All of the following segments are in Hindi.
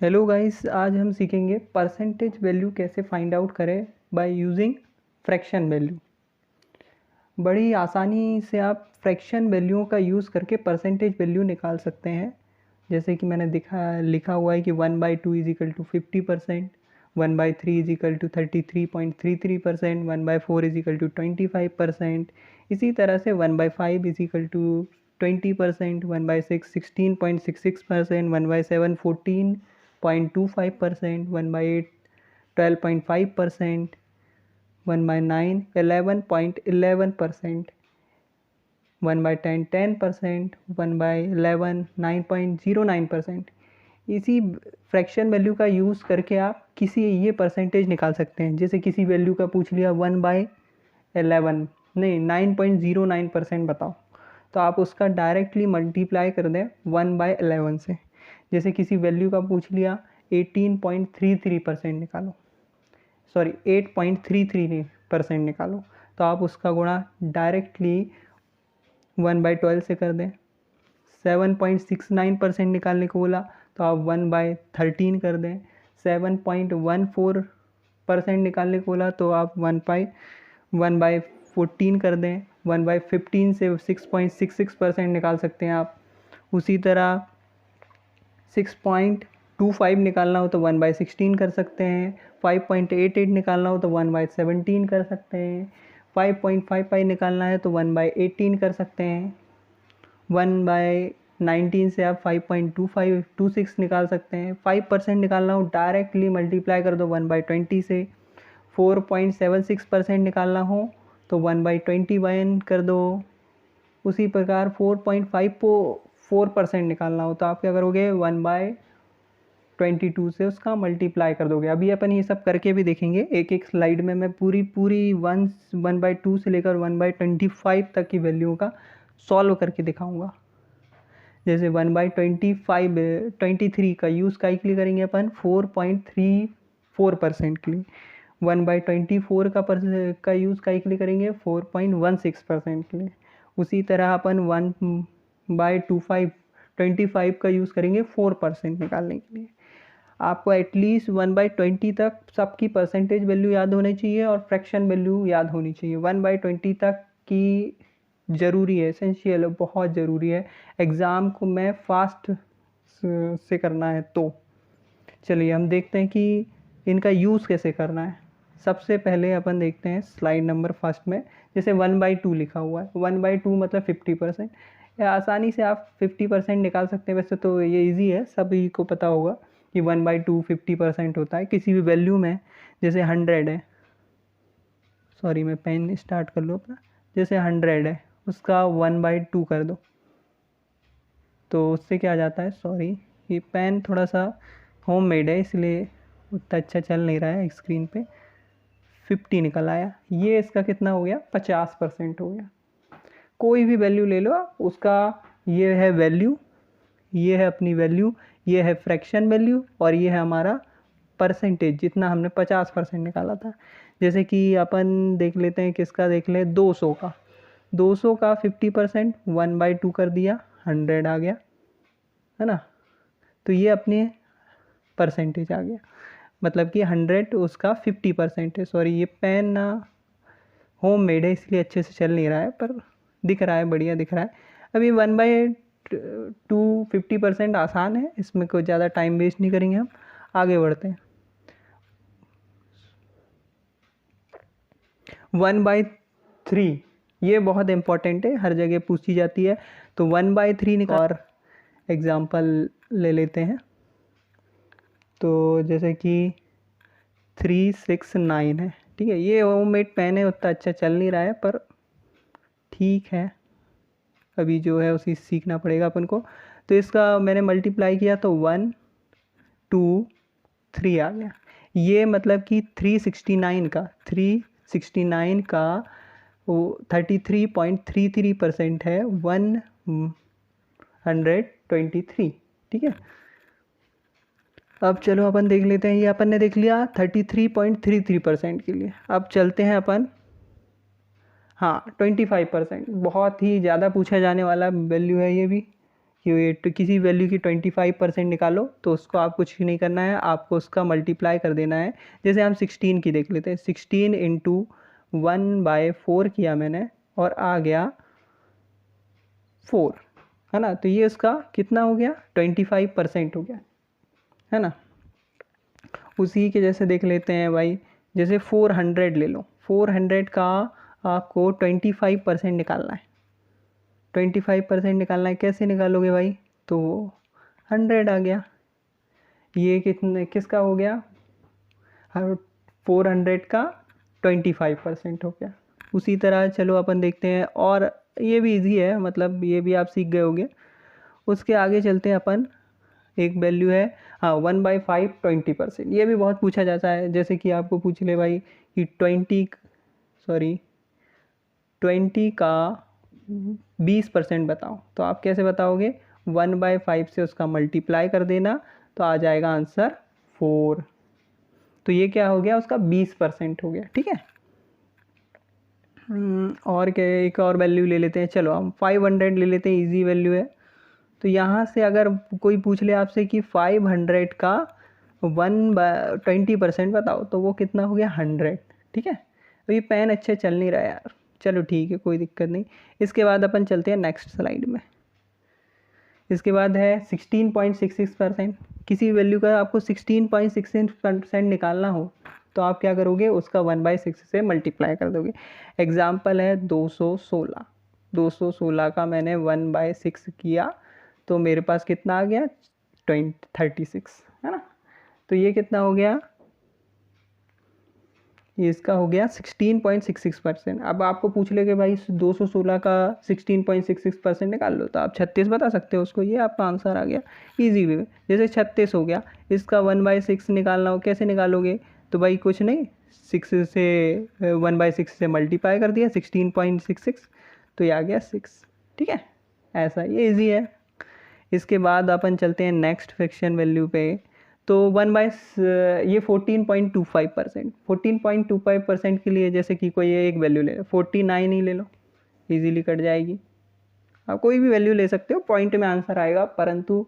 हेलो गाइस, आज हम सीखेंगे परसेंटेज वैल्यू कैसे फाइंड आउट करें बाय यूजिंग फ्रैक्शन वैल्यू। बड़ी आसानी से आप फ्रैक्शन वैल्यूओं का यूज़ करके परसेंटेज वैल्यू निकाल सकते हैं। जैसे कि मैंने लिखा हुआ है कि 1/2 is equal to 50%, 1/3 is equal to 33.33%, 1/4 is equal to 25%। इसी तरह से 1/5 इज इक्वल टू 20%, 1/6 16.66%, 1/7 14.25%, 1/8 12.5%, 1/9 11.11%, 1/10 10%, 1/11 9.09%। इसी फ्रैक्शन वैल्यू का यूज़ करके आप किसी ये परसेंटेज निकाल सकते हैं। जैसे किसी वैल्यू का पूछ लिया 1/11 नहीं 9.09% बताओ, तो आप उसका डायरेक्टली मल्टीप्लाई कर दें 1/11 से। जैसे किसी वैल्यू का पूछ लिया 18.33% निकालो, सॉरी 8.33% निकालो, तो आप उसका गुणा डायरेक्टली 1/12 से कर दें। 7.69% निकालने को बोला तो आप 1/13 कर दें। 7.14% निकालने को बोला तो आप 1/14 कर दें। 1/15 से 6.66% निकाल सकते हैं आप। उसी तरह 6.25 निकालना हो तो 1/16 कर सकते हैं। 5.88 निकालना हो तो 1/17 कर सकते हैं। 5.55 निकालना है तो 1/18 कर सकते हैं। 1/19 से आप 5.2526 निकाल सकते हैं। 5% निकालना हो डायरेक्टली मल्टीप्लाई कर दो 1/20 से। 4.76% निकालना हो तो 1/21 कर दो। उसी प्रकार 4.54% निकालना हो तो आप क्या करोगे 1/22 से उसका मल्टीप्लाई कर दोगे। अभी अपन ये सब करके भी देखेंगे एक एक स्लाइड में। मैं पूरी 1/2 से लेकर 1/25 तक की वैल्यू का सॉल्व करके दिखाऊंगा। जैसे 1/23 का यूज़ का के लिए करेंगे अपन 4.34% के लिए। 1/24 का यूज़ का के लिए करेंगे 4.16% के लिए। उसी तरह अपन 1/25 का यूज़ करेंगे 4% निकालने के लिए। आपको एटलीस्ट 1/20 तक सबकी परसेंटेज वैल्यू याद होनी चाहिए और फ्रैक्शन वैल्यू याद होनी चाहिए। 1/20 तक की ज़रूरी है, एसेंशियल है, बहुत ज़रूरी है एग्ज़ाम को में फास्ट से करना है। तो चलिए हम देखते हैं कि इनका यूज़ कैसे करना है। सबसे पहले अपन देखते हैं स्लाइड नंबर फर्स्ट में। जैसे 1/2 लिखा हुआ है, 1/2 मतलब 50%। या आसानी से आप 50% निकाल सकते हैं। वैसे तो ये इजी है, सभी को पता होगा कि 1/2 50% होता है किसी भी वैल्यू में। जैसे 100 है, सॉरी मैं पेन स्टार्ट कर लूँ अपना। जैसे 100 है, उसका 1/2 कर दो तो उससे क्या आ जाता है, सॉरी ये पेन थोड़ा सा होम मेड है इसलिए उतना अच्छा चल नहीं रहा है स्क्रीन पे। 50 निकल आया। ये इसका कितना हो गया, 50% हो गया। कोई भी वैल्यू ले लो आप, उसका ये है वैल्यू, ये है अपनी वैल्यू, ये है फ्रैक्शन वैल्यू और ये है हमारा परसेंटेज जितना हमने 50% निकाला था। जैसे कि अपन देख लेते हैं किसका, देख ले 200 का। 200 का 50% 1/2 कर दिया, 100 आ गया, है ना। तो ये अपने परसेंटेज आ गया, मतलब कि 100 उसका 50% है। सॉरी ये पेन ना होम मेड है इसलिए अच्छे से चल नहीं रहा है, पर दिख रहा है, बढ़िया दिख रहा है। अभी 1/2 50% आसान है, इसमें कोई ज़्यादा टाइम वेस्ट नहीं करेंगे हम, आगे बढ़ते हैं। 1/3 ये बहुत इंपॉर्टेंट है, हर जगह पूछी जाती है। तो 1/3 निकाल और एग्जाम्पल ले लेते हैं। तो जैसे कि 369 है, ठीक है। ये होममेड पेन है, उतना अच्छा चल नहीं रहा है पर ठीक है, अभी जो है उसी सीखना पड़ेगा अपन को। तो इसका मैंने मल्टीप्लाई किया तो 1 2 3 आ गया। ये मतलब कि 369 का वो 33.33% है 123, ठीक है। अब चलो अपन देख लेते हैं, ये अपन ने देख लिया 33.33% के लिए। अब चलते हैं अपन, हाँ 25%, बहुत ही ज़्यादा पूछा जाने वाला वैल्यू है ये भी, तो किसी वैल्यू की 25% निकालो तो उसको आप कुछ नहीं करना है, आपको उसका मल्टीप्लाई कर देना है। जैसे हम 16 की देख लेते हैं, 16 इंटू 1/4 किया मैंने और आ गया 4, है ना। तो ये उसका कितना हो गया, 25% हो गया, है ना। उसी के जैसे देख लेते हैं भाई, जैसे 400 ले लो, 400 का आपको 25% निकालना है। 25% निकालना है, कैसे निकालोगे भाई, तो 100 आ गया। ये कितने किसका हो गया, 400 का 25% हो गया। उसी तरह चलो अपन देखते हैं, और ये भी इजी है, मतलब ये भी आप सीख गए होंगे। उसके आगे चलते हैं अपन, एक वैल्यू है, हाँ 1/5 20%। ये भी बहुत पूछा जाता है, जैसे कि आपको पूछ ले भाई कि 20 का 20% बताओ, तो आप कैसे बताओगे, 1/5 से उसका मल्टीप्लाई कर देना तो आ जाएगा आंसर 4। तो ये क्या हो गया, उसका 20% हो गया, ठीक है। और क्या, एक और वैल्यू ले लेते हैं, चलो हम 500 ले लेते हैं, इजी वैल्यू है। तो यहाँ से अगर कोई पूछ ले आपसे कि 500 का 20% बताओ, तो वो कितना हो गया, 100, ठीक है। तो ये पेन अच्छे चल नहीं रहा है यार, चलो ठीक है, कोई दिक्कत नहीं। इसके बाद अपन चलते हैं नेक्स्ट स्लाइड में। इसके बाद है 16.66%। किसी वैल्यू का आपको 16.66% निकालना हो तो आप क्या करोगे, उसका 1/6 से मल्टीप्लाई कर दोगे। एग्जाम्पल है 216, 216 का मैंने 1/6 किया तो मेरे पास कितना आ गया, 36, है ना। तो ये कितना हो गया, ये इसका हो गया 16.66%। अब आपको पूछ ले कि भाई 216 का 16.66% निकाल लो, तो आप 36 बता सकते हो उसको, ये आपका आंसर आ गया इजी वे में। जैसे 36 हो गया, इसका 1/6 निकालना हो, कैसे निकालोगे, तो भाई कुछ नहीं, 6 से 1/6 से मल्टीप्लाई कर दिया 16.66, तो ये आ गया 6, ठीक है। ऐसा ये ईजी है। इसके बाद अपन चलते हैं नेक्स्ट फ्रैक्शन वैल्यू पे। तो ये 14.25%, 14.25% के लिए जैसे कि कोई एक वैल्यू ले लो, 49 ही ले लो, इजीली कट जाएगी। आप कोई भी वैल्यू ले सकते हो, पॉइंट में आंसर आएगा, परंतु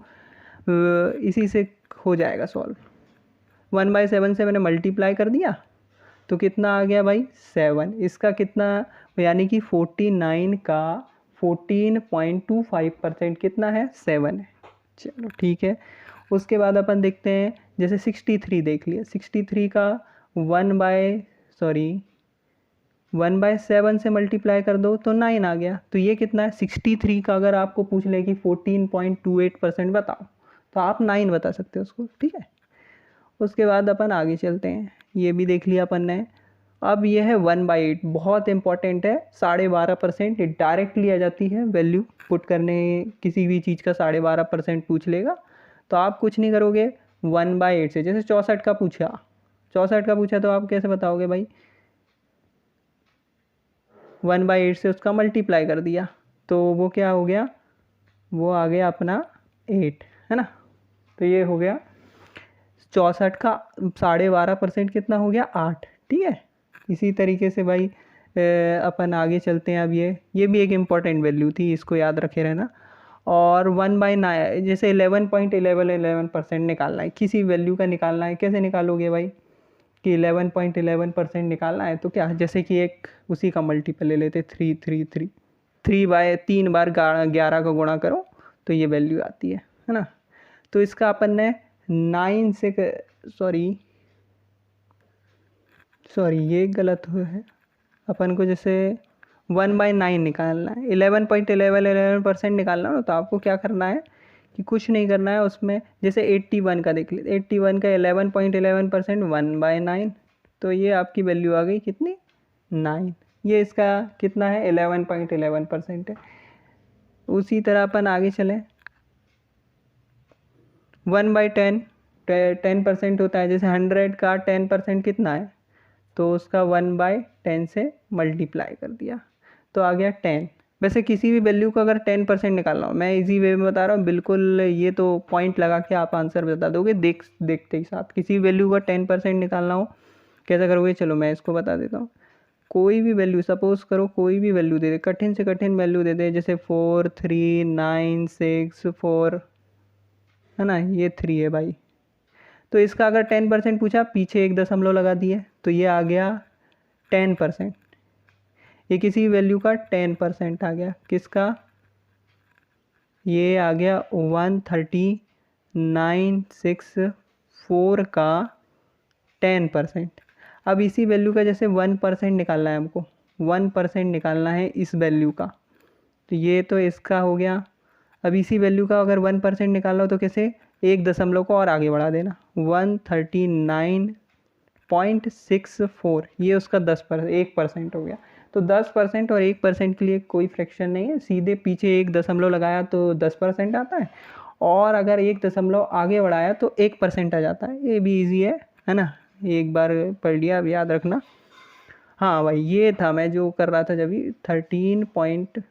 इसी से हो जाएगा सॉल्व। 1/7 से मैंने मल्टीप्लाई कर दिया तो कितना आ गया भाई, 7। इसका कितना, यानी कि 49 का 14.25% कितना है, 7 है। चलो ठीक है। उसके बाद अपन देखते हैं, जैसे 63 देख लिया, 63 का 1/7 से मल्टीप्लाई कर दो तो 9 आ गया। तो ये कितना है, 63 का अगर आपको पूछ ले कि 14.28% बताओ, तो आप 9 बता सकते हो उसको, ठीक है। उसके बाद अपन आगे चलते हैं, ये भी देख लिया अपन ने। अब ये है 1/8, बहुत इंपॉर्टेंट है, 12.5% डायरेक्टली आ जाती है वैल्यू पुट करने, किसी भी चीज़ का 12.5% पूछ लेगा तो आप कुछ नहीं करोगे, 1/8 से, जैसे 64 का पूछा, 64 का पूछा तो आप कैसे बताओगे भाई, 1/8 से उसका मल्टीप्लाई कर दिया तो वो क्या हो गया, वो आ गया अपना 8, है ना। तो ये हो गया 64 का 12.5% कितना हो गया, 8, ठीक है। इसी तरीके से भाई अपन आगे चलते हैं। अब ये भी एक इम्पॉर्टेंट वैल्यू थी, इसको याद रखे रहना। और 1/9, जैसे 11.11% निकालना है, किसी वैल्यू का निकालना है, कैसे निकालोगे भाई, कि 11.11% निकालना है तो क्या, जैसे कि एक उसी का मल्टीपल ले लेते, 3 3 बार 11 का गुणा करो तो ये वैल्यू आती है ना। तो इसका अपन ने 9 से, सॉरी ये गलत हुआ है, अपन को जैसे 1/9 निकालना है, 11.11% निकालना हो तो आपको क्या करना है कि कुछ नहीं करना है उसमें। जैसे 81 का देख लेते, 81 का 11.11% 1/9, तो ये आपकी वैल्यू आ गई कितनी, 9। ये इसका कितना है, 11.11% है। उसी तरह अपन आगे चलें, 1/10 10% होता है, जैसे 100 का 10% कितना है, तो उसका 1/10 से मल्टीप्लाई कर दिया तो आ गया 10। वैसे किसी भी वैल्यू को अगर 10% निकालना हो, मैं इजी वे में बता रहा हूँ बिल्कुल, ये तो पॉइंट लगा के आप आंसर बता दोगे देखते ही साथ। किसी वैल्यू का 10% निकालना हो कैसे करोगे, चलो मैं इसको बता देता हूँ। कोई भी वैल्यू, सपोज करो कोई भी वैल्यू दे दे, कठिन से कठिन वैल्यू दे दे, जैसे 4 3 9 6 4, है ना, ये 3 है भाई। तो इसका अगर 10% पूछा, पीछे एक दशमलव लगा दिए, तो ये आ गया 10%। ये किसी वैल्यू का 10% आ गया, किसका, ये आ गया 13964 का 10%। अब इसी वैल्यू का जैसे 1% निकालना है हमको, 1% निकालना है इस वैल्यू का, तो ये तो इसका हो गया। अब इसी वैल्यू का अगर 1% निकालना हो तो कैसे, एक दशमलव को और आगे बढ़ा देना, 139.64, ये उसका 1% हो गया। तो 10% और 1% के लिए कोई फ्रैक्शन नहीं है, सीधे पीछे एक दशमलव लगाया तो 10% आता है, और अगर एक दशमलव आगे बढ़ाया तो 1% आ जाता है। ये भी इजी है ना, एक बार पढ़ लिया, अब याद रखना। हाँ भाई, ये था मैं जो कर रहा था जब भी 13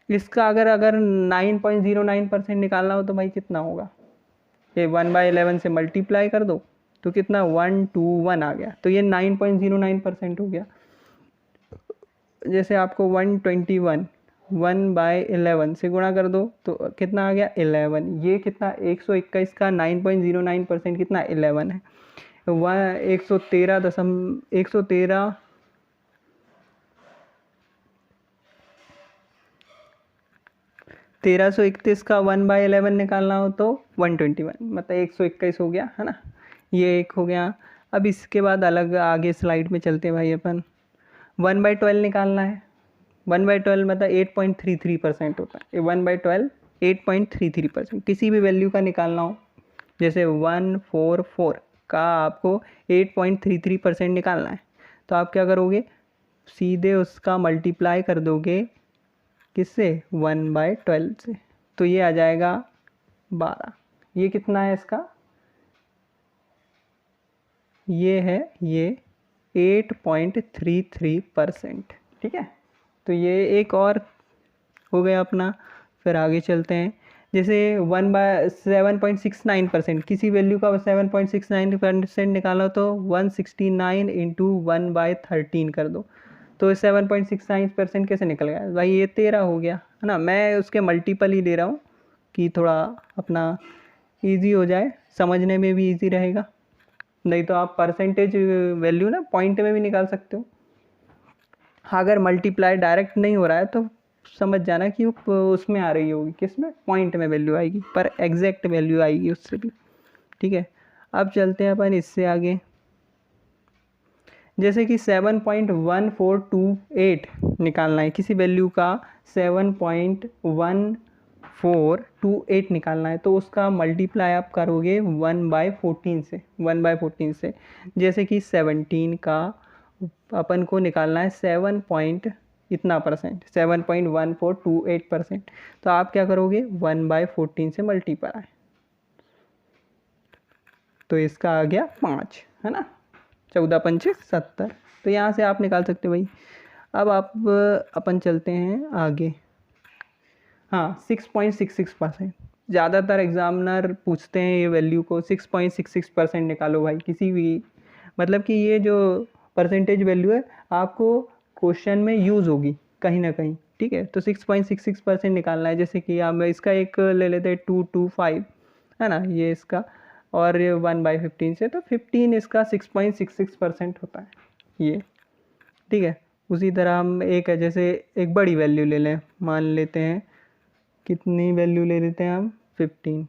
इसका अगर 9.09% निकालना हो तो भाई कितना होगा, ये 1/11 से मल्टीप्लाई कर दो तो कितना 121 आ गया, तो ये 9.09% हो गया। जैसे आपको 121 1/11 से गुणा कर दो तो कितना आ गया 11, ये कितना 121 का 9.09% कितना 11 है, 1331 का 1/11 निकालना हो तो 121, मतलब 121 हो गया, है ना, ये एक हो गया। अब इसके बाद अलग आगे स्लाइड में चलते हैं भाई, अपन 1/12 निकालना है। 1/12 मतलब 8.33% होता है, 1/12 8.33%। किसी भी वैल्यू का निकालना हो, जैसे 144 का आपको 8.33% निकालना है, तो आप क्या करोगे, सीधे उसका मल्टीप्लाई कर दोगे किससे, 1/12 से, तो ये आ जाएगा 12। ये कितना है इसका, ये है ये 8.33%, ठीक है। तो ये एक और हो गया अपना। फिर आगे चलते हैं, जैसे 7.69%, किसी वैल्यू का 7.69% निकालो तो 169 इंटू 1/13 कर दो, तो 7.69% कैसे निकल गया भाई, ये 13 हो गया, है ना। मैं उसके मल्टीपल ही दे रहा हूँ कि थोड़ा अपना इजी हो जाए, समझने में भी इजी रहेगा। नहीं तो आप परसेंटेज वैल्यू ना पॉइंट में भी निकाल सकते हो। अगर मल्टीप्लाई डायरेक्ट नहीं हो रहा है तो समझ जाना कि वो उसमें आ रही होगी, किसमें, पॉइंट में वैल्यू आएगी, पर एग्जैक्ट वैल्यू आएगी उससे भी, ठीक है। अब चलते हैं अपन इससे आगे, जैसे कि 7.1428 निकालना है, किसी वैल्यू का 7.1428 निकालना है, तो उसका मल्टीप्लाई आप करोगे 1/14 से, 1/14 से। जैसे कि 17 का अपन को निकालना है 7 पॉइंट इतना परसेंट, 7.1428%, तो आप क्या करोगे 1/14 से मल्टीप्लाई, तो इसका आ गया 5, है ना, 14×5 = 70। तो यहाँ से आप निकाल सकते हो भाई। अब आप अपन चलते हैं आगे, हाँ 6.66%, ज़्यादातर एग्जामिनर पूछते हैं ये वैल्यू को, 6.66% निकालो भाई, किसी भी, मतलब कि ये जो परसेंटेज वैल्यू है आपको क्वेश्चन में यूज़ होगी कहीं ना कहीं, ठीक है। तो 6.66% निकालना है, जैसे कि हम इसका एक ले लेते हैं 225, है ना, ये इसका, और 1/15 से, तो 15 इसका 6.66% होता है ये, ठीक है। उसी तरह हम एक है, जैसे एक बड़ी वैल्यू ले लें, मान लेते हैं कितनी वैल्यू ले लेते हैं हम 15,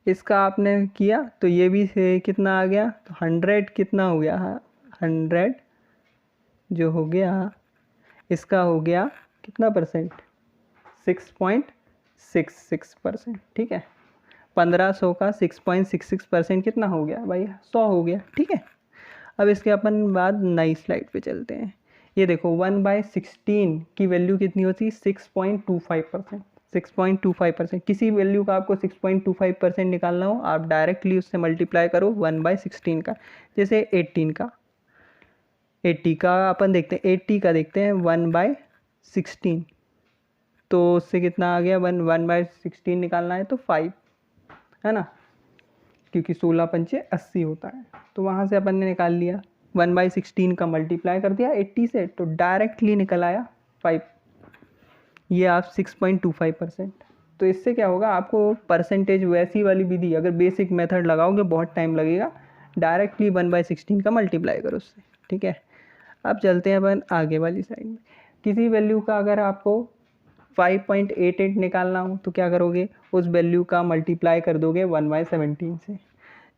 इसका आपने किया तो ये भी से कितना आ गया, तो 100 कितना हो गया, 100 जो हो गया इसका हो गया कितना परसेंट, 6.66%, ठीक है। 1500 का 6.66% कितना हो गया भाई, 100 हो गया, ठीक है। अब इसके अपन बाद नई स्लाइड पे चलते हैं। ये देखो 1/16 की वैल्यू कितनी होती है, 6.25%, 6.25%। किसी वैल्यू का आपको 6.25% निकालना हो, आप डायरेक्टली उससे मल्टीप्लाई करो 1/16 का। जैसे 18 का, 80 का अपन देखते हैं, 80 का देखते हैं 1/16, तो उससे कितना आ गया, 1/16 निकालना है तो 5, है ना। क्योंकि 16 पंचे 80 होता है, तो वहाँ से अपन ने निकाल लिया 1/16 का मल्टीप्लाई कर दिया 80 से, तो डायरेक्टली निकल आया 5, ये आप 6.25%। तो इससे क्या होगा, आपको परसेंटेज वैसी वाली विधि अगर बेसिक मेथड लगाओगे बहुत टाइम लगेगा, डायरेक्टली 1/16 का मल्टीप्लाई करो उससे, ठीक है। अब चलते हैं अपन आगे वाली साइड में। किसी वैल्यू का अगर आपको 5.88 निकालना हो तो क्या करोगे, उस वैल्यू का मल्टीप्लाई कर दोगे 1/17 से।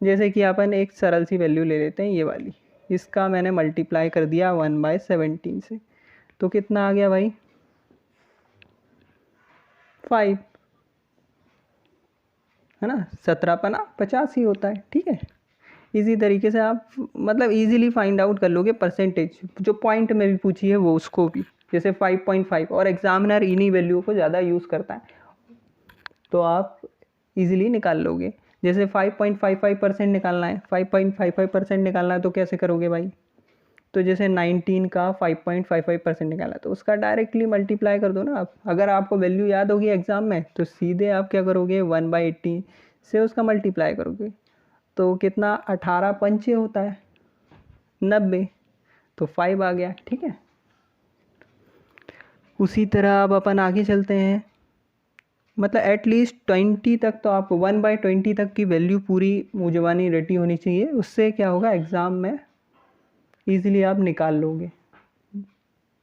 जैसे कि अपन एक सरल सी वैल्यू ले लेते हैं ये वाली, इसका मैंने मल्टीप्लाई कर दिया 1/17 से, तो कितना आ गया भाई 5, है ना। 17×50 ही होता है, ठीक है। इसी तरीके से आप मतलब इजीली फाइंड आउट कर लोगे परसेंटेज, जो पॉइंट में भी पूछी है वो उसको भी, जैसे 5.5, और एग्जामिनर इन्हीं वैल्यू को ज़्यादा यूज़ करता है, तो आप इजीली निकाल लोगे। जैसे 5.55% निकालना है, 5.55% निकालना है तो कैसे करोगे भाई, तो जैसे 19 का 5.55% निकाला तो उसका डायरेक्टली मल्टीप्लाई कर दो ना आप। अगर आपको वैल्यू याद होगी एग्जाम में तो सीधे आप क्या करोगे 1/80 से उसका मल्टीप्लाई करोगे, तो कितना 18 पंचे होता है 90, तो 5 आ गया, ठीक है। उसी तरह अब अपन आगे चलते हैं, मतलब एटलीस्ट 20 तक तो आपको 1/20 तक की वैल्यू पूरी मुझवानी रेडी होनी चाहिए, उससे क्या होगा एग्ज़ाम में ईज़िली आप निकाल लोगे।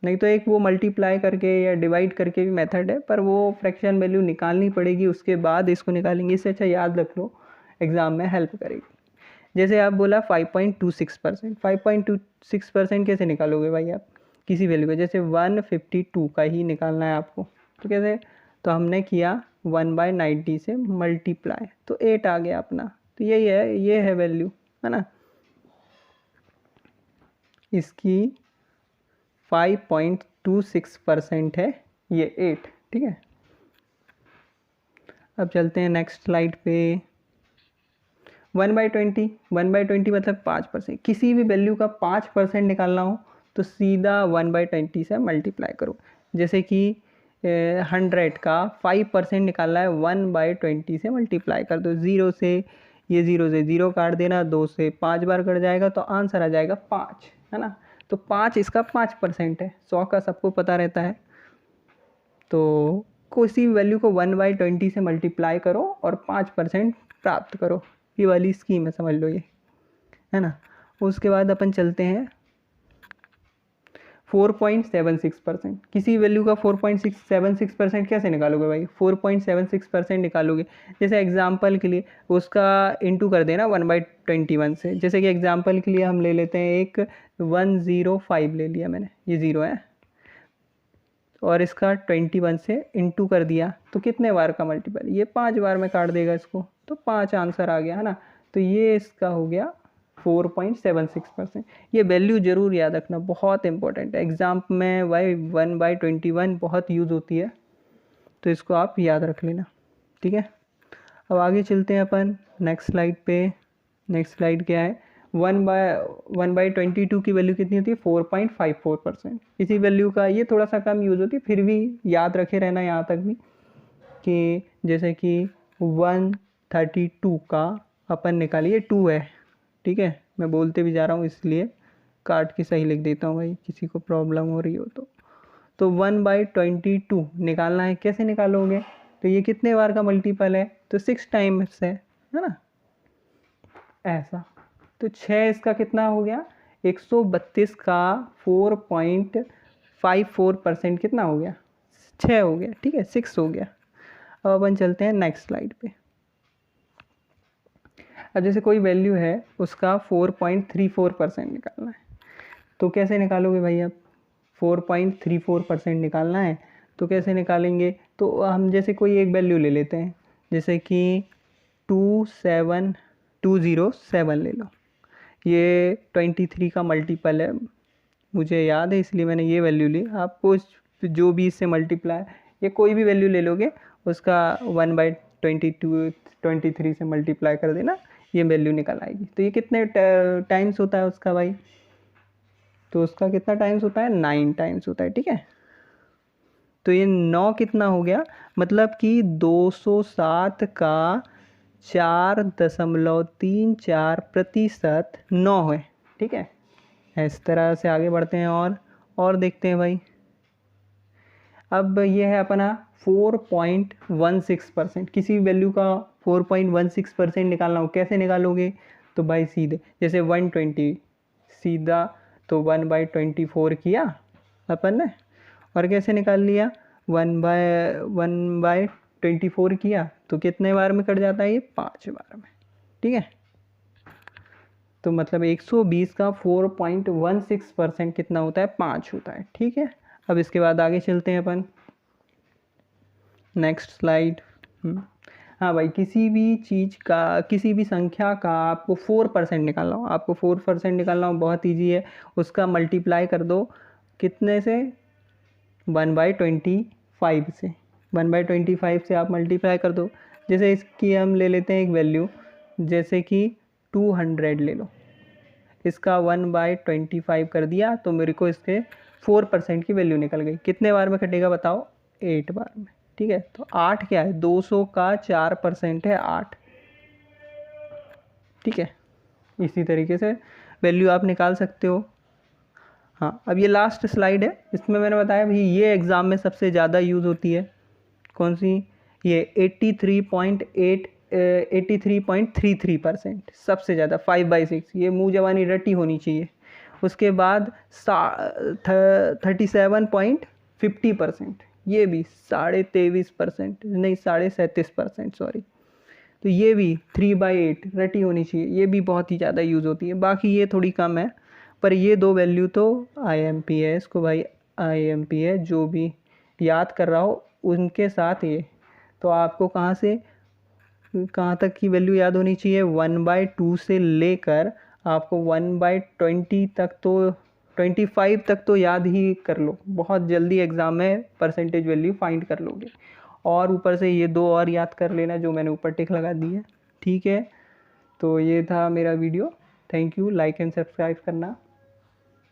नहीं तो एक वो मल्टीप्लाई करके या डिवाइड करके भी मेथड है, पर वो फ्रैक्शन वैल्यू निकालनी पड़ेगी, उसके बाद इसको निकालेंगे, इससे अच्छा याद रख लो, एग्ज़ाम में हेल्प करेगी। जैसे आप बोला 5.26%, 5.26% कैसे निकालोगे भाई आप किसी वैल्यू का, जैसे 152 का ही निकालना है आपको, तो कैसे, तो हमने किया 1/90 से मल्टीप्लाई, तो 8 आ गया अपना, तो यही है, ये है वैल्यू, है ना। इसकी 5.26% है ये 8, ठीक है। अब चलते हैं नेक्स्ट स्लाइड पे। 1/20, 1/20 मतलब 5%, किसी भी वैल्यू का 5% निकालना हो तो सीधा 1/20 से मल्टीप्लाई करो। जैसे कि 100 का 5% निकालना है, 1/20 से मल्टीप्लाई कर दो, 0 से ये 0 से 0 काट देना, 2 से 5 बार कट जाएगा तो आंसर आ जाएगा 5, है ना। तो 5 इसका 5% है, 100 का सबको पता रहता है। तो किसी वैल्यू को 1/20 से मल्टीप्लाई करो और 5% प्राप्त करो, ये वाली स्कीम है, समझ लो ये, है ना। उसके बाद अपन चलते हैं 4.76%, किसी वैल्यू का 4.76% कैसे निकालोगे भाई, 4.76% निकालोगे, जैसे एग्जांपल के लिए उसका इंटू कर देना 1/21 से। जैसे कि एग्जांपल के लिए हम ले लेते हैं एक 105 ले लिया मैंने, ये 0 है, और इसका 21 से इंटू कर दिया, तो कितने बार का मल्टीपल, ये 5 बार में काट देगा इसको, तो 5 आंसर आ गया, है ना। तो ये इसका हो गया 4.76%। ये वैल्यू ज़रूर याद रखना, बहुत इंपॉर्टेंट है, एग्ज़ाम में भाई 1/21 बहुत यूज़ होती है, तो इसको आप याद रख लेना, ठीक है। अब आगे चलते हैं अपन नेक्स्ट स्लाइड पे। नेक्स्ट स्लाइड क्या है, 1/22 की वैल्यू कितनी होती है 4.54%। इसी वैल्यू का ये थोड़ा सा कम यूज़ होती है, फिर भी याद रखे रहना यहाँ तक भी, कि जैसे कि 132 का अपन निकालिए 2 है, ठीक है। मैं बोलते भी जा रहा हूँ इसलिए काट के सही लिख देता हूँ भाई, किसी को प्रॉब्लम हो रही हो तो 1/22 निकालना है, कैसे निकालोगे, तो ये कितने बार का मल्टीपल है, तो 6 टाइम्स है ना, ऐसा। तो 6 इसका कितना हो गया 132 का 4.54% कितना हो गया 6 हो गया, ठीक है, 6 हो गया। अब अपन चलते हैं नेक्स्ट स्लाइड पे। अब जैसे कोई वैल्यू है उसका 4.34% निकालना है, तो कैसे निकालोगे भाई आप, 4.34% निकालना है तो कैसे निकालेंगे, तो हम जैसे कोई एक वैल्यू ले लेते हैं, जैसे कि 27207 ले लो, ये 23 का मल्टीपल है, मुझे याद है इसलिए मैंने ये वैल्यू ली। आपको जो भी इससे मल्टीप्लाई या कोई भी वैल्यू ले लोगे उसका 1/23 से मल्टीप्लाई कर देना, ये वैल्यू निकल आएगी। तो ये कितने टाइम्स होता है उसका भाई, तो उसका कितना टाइम्स होता है 9 टाइम्स होता है, ठीक है। तो ये 9 कितना हो गया, मतलब कि 207 का 4.34% है। ठीक है, इस तरह से आगे बढ़ते हैं और देखते हैं भाई। अब ये है अपना 4.16%। किसी वैल्यू का 4.16% निकालना हो, कैसे निकालोगे? तो भाई सीधे जैसे 120 सीधा तो 1/24 किया अपन ने, और कैसे निकाल लिया 1/24 किया तो कितने बार में कट जाता है? ये 5 बार में। ठीक है, तो मतलब 120 का 4.16% कितना होता है? 5 होता है। ठीक है, अब इसके बाद आगे चलते हैं अपन, नेक्स्ट स्लाइड। हाँ भाई, किसी भी चीज़ का, किसी भी संख्या का आपको 4% निकालना हो, आपको 4% निकालना हो, बहुत ईजी है। उसका मल्टीप्लाई कर दो कितने से? 1/25 से। 1/25 से आप मल्टीप्लाई कर दो। जैसे इसकी हम ले लेते हैं एक वैल्यू, जैसे कि 200 ले लो, इसका 1/25 कर दिया तो मेरे को इसके 4% की वैल्यू निकल गई। कितने बार में कटेगा बताओ? 8 बार में। ठीक है, तो 8 क्या है? 200 का 4% है 8। ठीक है, इसी तरीके से वैल्यू आप निकाल सकते हो। हाँ, अब ये लास्ट स्लाइड है, इसमें मैंने बताया भाई ये एग्ज़ाम में सबसे ज़्यादा यूज़ होती है। कौन सी? ये 83.33% सबसे ज़्यादा, 5/6। ये मुँह जबानी रटी होनी चाहिए। उसके बाद 37.50%, ये भी 23.5% नहीं 37.5%, सॉरी। तो ये भी 3/8 रटी होनी चाहिए, ये भी बहुत ही ज़्यादा यूज़ होती है। बाकी ये थोड़ी कम है, पर ये दो वैल्यू तो IMP है, इसको भाई IMP है। जो भी याद कर रहा हो उनके साथ ये, तो आपको कहाँ से कहाँ तक की वैल्यू याद होनी चाहिए? 1/2 से लेकर आपको 1/20 तक तो 25 तक तो याद ही कर लो, बहुत जल्दी एग्ज़ाम में परसेंटेज वैल्यू फाइंड कर लोगे। और ऊपर से ये दो और याद कर लेना जो मैंने ऊपर टिक लगा दी है। ठीक है, तो ये था मेरा video. Thank you, like and subscribe करना।